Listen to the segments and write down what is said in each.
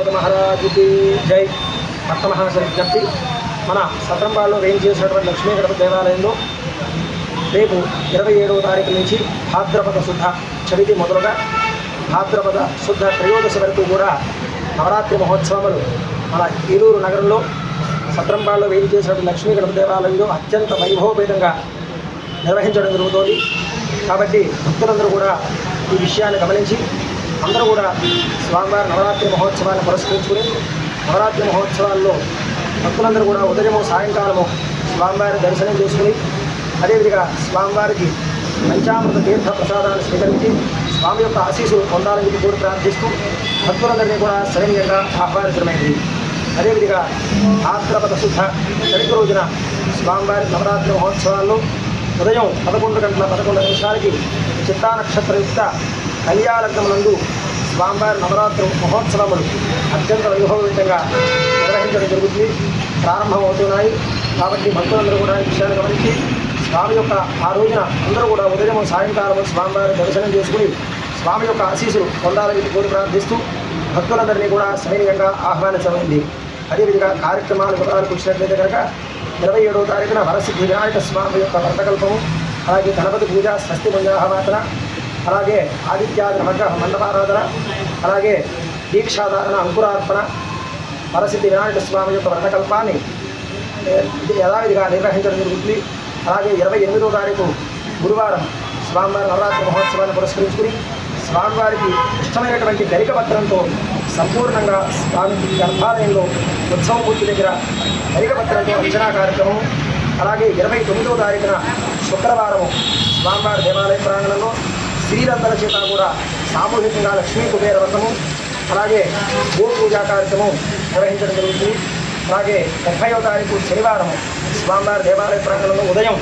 మహారాజుకి జై. భక్త మహాశయ విజ్ఞప్తి, మన సత్రంపాడులో వేయం చేసినటువంటి లక్ష్మీ గణపతి దేవాలయంలో రేపు 27వ తారీఖు నుంచి భాద్రపద శుద్ధ చవితి మొదలుగా భాద్రపద శుద్ధ త్రయోదశి వరకు కూడా నవరాత్రి మహోత్సవాలు మన ఏలూరు నగరంలో సత్రంపాడులో వేయం చేసినటువంటి లక్ష్మీ గణపతి దేవాలయంలో అత్యంత వైభవపేతంగా నిర్వహించడం జరుగుతోంది. కాబట్టి భక్తులందరూ కూడా ఈ విషయాన్ని గమనించి అందరూ కూడా స్వామివారి నవరాత్రి మహోత్సవాన్ని పురస్కరించుకుని నవరాత్రి మహోత్సవాల్లో భక్తులందరూ కూడా ఉదయము సాయంకాలము స్వామివారి దర్శనం చేసుకుని అదేవిధంగా స్వామివారికి పంచామృత తీర్థ ప్రసాదాన్ని స్వీకరించి స్వామి యొక్క ఆశీస్సులు పొందాలని కోరి ప్రార్థిస్తూ భక్తులందరినీ కూడా సరైనంగా ఆహ్వానించడమైంది. అదేవిధంగా భాద్రపద శుద్ధ చవితి రోజున స్వామివారి నవరాత్రి మహోత్సవాల్లో ఉదయం 11:11 చిత్తా నక్షత్రయుక్త కళ్యాణలగ్నమునందు స్వామివారి నవరాత్రి మహోత్సవములు అత్యంత వైభవయుతంగా నిర్వహించడం జరుగుతుంది, ప్రారంభమవుతున్నాయి. కాబట్టి భక్తులందరూ కూడా ఈ విషయాన్ని గమనించి స్వామి యొక్క ఆ రోజున అందరూ కూడా ఉదయం సాయంకాలం స్వామివారి దర్శనం చేసుకుని స్వామి యొక్క ఆశీస్సులు పొందాలని కోరి ప్రార్థిస్తూ భక్తులందరినీ కూడా సైనికంగా ఆహ్వానించమైంది. అదేవిధంగా కార్యక్రమాల వివరాలకు వచ్చినట్లయితే కనుక 27వ తారీఖున వరసిద్ధి వినాయక స్వామి యొక్క వ్రతకల్పము, అలాగే గణపతి పూజ, స్వస్తి మంజాహవాచన, అలాగే ఆదిత్యాది నవగ్రహ మండపారాధన, అలాగే దీక్షాధారణ, అంకురార్పణ, వరసిద్ధి వినాయక స్వామి యొక్క వ్రతకల్పాన్ని యథావిధిగా నిర్వహించడం జరుగుతుంది. అలాగే 28వ తారీఖు గురువారం స్వామివారి నవరాత్రి మహోత్సవాన్ని పురస్కరించుకుని స్వామివారికి ఇష్టమైనటువంటి గరిక పత్రంతో సంపూర్ణంగా స్వామి గర్భాలయంలో ఉత్సవం పూర్తి దగ్గర గరిక పత్రంతో అంచనా కార్యక్రమం, అలాగే 29వ తారీఖున శుక్రవారము స్వామివారి దేవాలయ ప్రాంగణంలో స్త్రీలందరి చేత కూడా సామూహికంగా లక్ష్మీ కుబేర వ్రతము, అలాగే గో పూజా కార్యక్రమం నిర్వహించడం జరుగుతుంది. అలాగే 30వ తారీఖు శనివారం స్వామివారి దేవాలయ ప్రాంగణంలో ఉదయం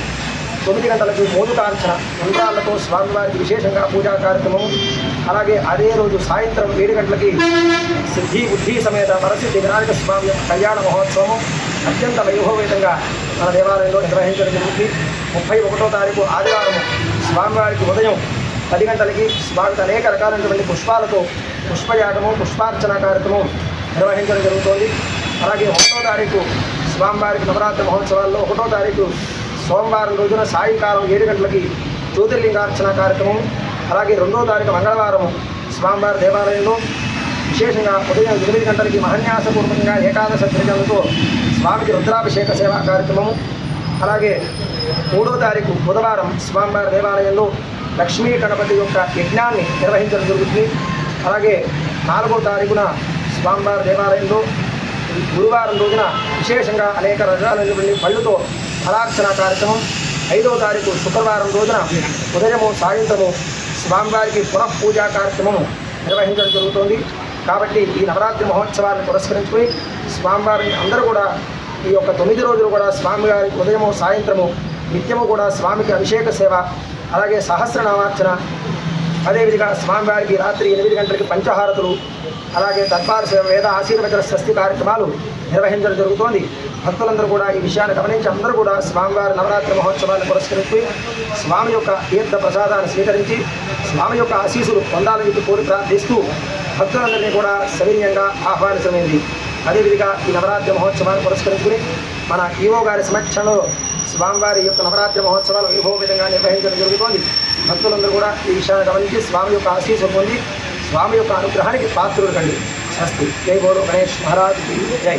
9 గంటలకు మోదుకార్చన మంత్రాలతో స్వామివారికి విశేషంగా పూజా కార్యక్రమం, అలాగే అదే రోజు సాయంత్రం 7 గంటలకి సిద్ధి బుద్ధి సమేత వరసిద్ధి వినాయక స్వామి యొక్క కళ్యాణ మహోత్సవం అత్యంత వైభవయుతంగా మన దేవాలయంలో నిర్వహించడం జరుగుతుంది. 31వ తారీఖు ఆదివారం స్వామివారికి ఉదయం 10 గంటలకి స్వామికి అనేక రకాలైనటువంటి పుష్పాలతో పుష్పయాగము, పుష్పార్చన కార్యక్రమం నిర్వహించడం జరుగుతోంది. అలాగే 1వ తారీఖు స్వామివారికి నవరాత్రి మహోత్సవాల్లో 1వ తారీఖు సోమవారం రోజున సాయంకాలం 7 గంటలకి జ్యోతిర్లింగార్చన కార్యక్రమం, అలాగే 2వ తారీఖు మంగళవారం స్వామివారి దేవాలయంలో విశేషంగా ఉదయం 8 గంటలకి మహన్యాసపూర్వకంగా ఏకాదశ త్రిజనులతో స్వామికి రుద్రాభిషేక సేవా కార్యక్రమం, అలాగే 3వ తారీఖు బుధవారం స్వామివారి దేవాలయంలో లక్ష్మీ గణపతి యొక్క యజ్ఞాన్ని నిర్వహించడం జరుగుతుంది. అలాగే 4వ తారీఖున స్వామివారి దేవాలయంలో గురువారం రోజున విశేషంగా అనేక రకాలైనటువంటి పళ్ళుతో ఫలార్చన కార్యక్రమం, 5వ తారీఖు శుక్రవారం రోజున ఉదయము సాయంత్రము స్వామివారికి పునఃపూజా కార్యక్రమం నిర్వహించడం జరుగుతోంది. కాబట్టి ఈ నవరాత్రి మహోత్సవాన్ని పురస్కరించుకొని స్వామివారిని అందరూ కూడా ఈ యొక్క 9 రోజులు కూడా స్వామివారికి ఉదయము సాయంత్రము నిత్యము కూడా స్వామికి అభిషేక సేవ, అలాగే సహస్రనామార్చన, అదేవిధంగా స్వామివారికి రాత్రి 8 గంటలకి పంచహారతులు, అలాగే దర్బార్ సేవ, వేద ఆశీర్వచన స్వస్తి కార్యక్రమాలు నిర్వహించడం జరుగుతోంది. భక్తులందరూ కూడా ఈ విషయాన్ని గమనించి అందరూ కూడా స్వామివారి నవరాత్రి మహోత్సవాన్ని పురస్కరించి స్వామి యొక్క తీర్థ ప్రసాదాన్ని స్వీకరించి స్వామి యొక్క ఆశీస్సులు పొందాలని కోరి ప్రార్థిస్తూ భక్తులందరినీ కూడా సవినయంగా ఆహ్వానించమైంది. అదేవిధంగా ఈ నవరాత్రి మహోత్సవాన్ని పురస్కరించుకుని మన ఈవో గారి సమక్షంలో స్వామివారి యొక్క నవరాత్రి మహోత్సవాలు వైభవపేతంగా నిర్వహించడం జరుగుతోంది. భక్తులందరూ కూడా ఈ విషయాన్ని గమనించి స్వామి యొక్క ఆశీస్సులు పొంది స్వామి యొక్క అనుగ్రహానికి పాత్రులు కండి. స్వస్తి. జై బోలో గణేష్ మహారాజ్ జై.